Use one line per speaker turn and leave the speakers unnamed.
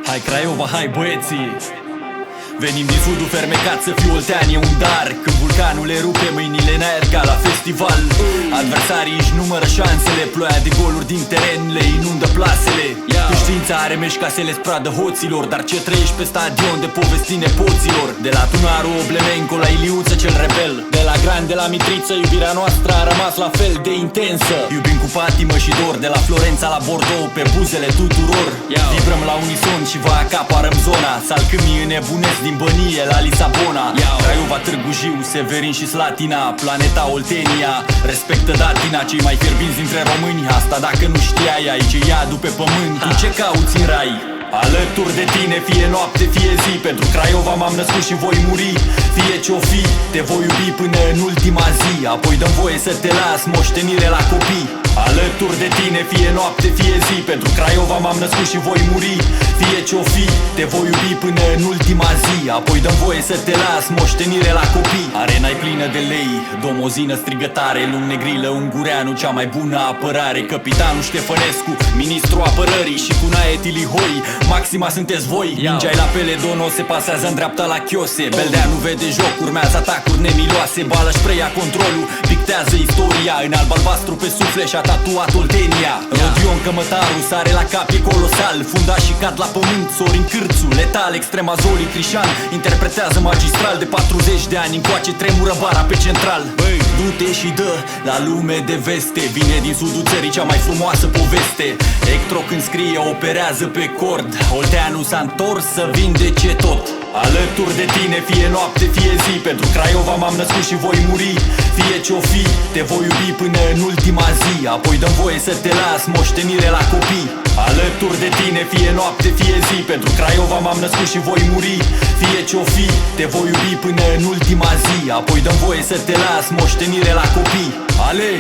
Hai Craiova, hai băieții! Venim din sudul fermecat să fiu oltean, e un dar. Când vulcanul le rupe mâinile în aer ca la festival. Adversarii își numără șansele, ploaia de goluri din teren le inundă plasele. Cu știința are mești ca să le spradă hoților, dar ce trăiești pe stadion de povesti nepoților. De la Tunaru Oblemenco la Iliuță cel rebel, de la Grande la Mitriță, iubirea noastră a rămas la fel de intensă. Iubim cu patimă și dor, de la Florența la Bordeaux, pe buzele tuturor. Vibrăm la unison și vă acaparăm zona. Salcâmii înnebunesc din Bănie la Lisabona. Craiova, Târgu Jiu, Severin și Slatina, planeta Oltenia respectă datina, cei mai fierbinți dintre români. Asta dacă nu știai, aici e iadul pe pământ. Tu ce cauți în rai? Alături de tine, fie noapte, fie zi. Pentru Craiova m-am născut și voi muri. Fie ce-o fi, te voi iubi până în ultima zi. Apoi dăm voie să te las moștenire la copii. Alături de tine, fie noapte, fie zi. Pentru Craiova m-am născut și voi muri. Fie ce-o fi, te voi iubi până în ultima zi. Apoi dăm voie să te las moștenire la copii. Arena-i plină de lei, domozină strigătare, lung negrilă, Ungureanu, cea mai bună apărare. Capitanul Ștefănescu, ministrul apărării, și cu Nae Tilihoi, maxima sunteți voi. Mingea-i la Peledono, se pasează în dreapta la Chiose. Beldeanu vede joc, urmează atacuri nemiloase. Bală-și preia controlul, pictează istoria. În alb-albastru pe suflet și-a tatuat Oltenia. Rodion Cămătaru sare la cap, e colosal. Fundaș și cad la pământ, Sorin Cârțu, letal. Extrema Zoli Crișan interpretează magistral. De 40 de ani încoace tremură bara pe central. Du-te și dă la lume de veste. Vine din sudul țării cea mai frumoasă poveste. Ectro când scrie operează pe cord. Olteanu s-a întors să vindece tot. Alături de tine, fie noapte, fie zi. Pentru Craiova m-am născut și voi muri. Fie ce-o fi, te voi iubi până în ultima zi. Apoi dăm voie să te las moștenire la copii. Alături de tine, fie noapte, fie zi. Pentru Craiova m-am născut și voi muri. Fie ce-o fi, te voi iubi până în ultima zi. Apoi dăm voie să te las moștenire la copii. Ale!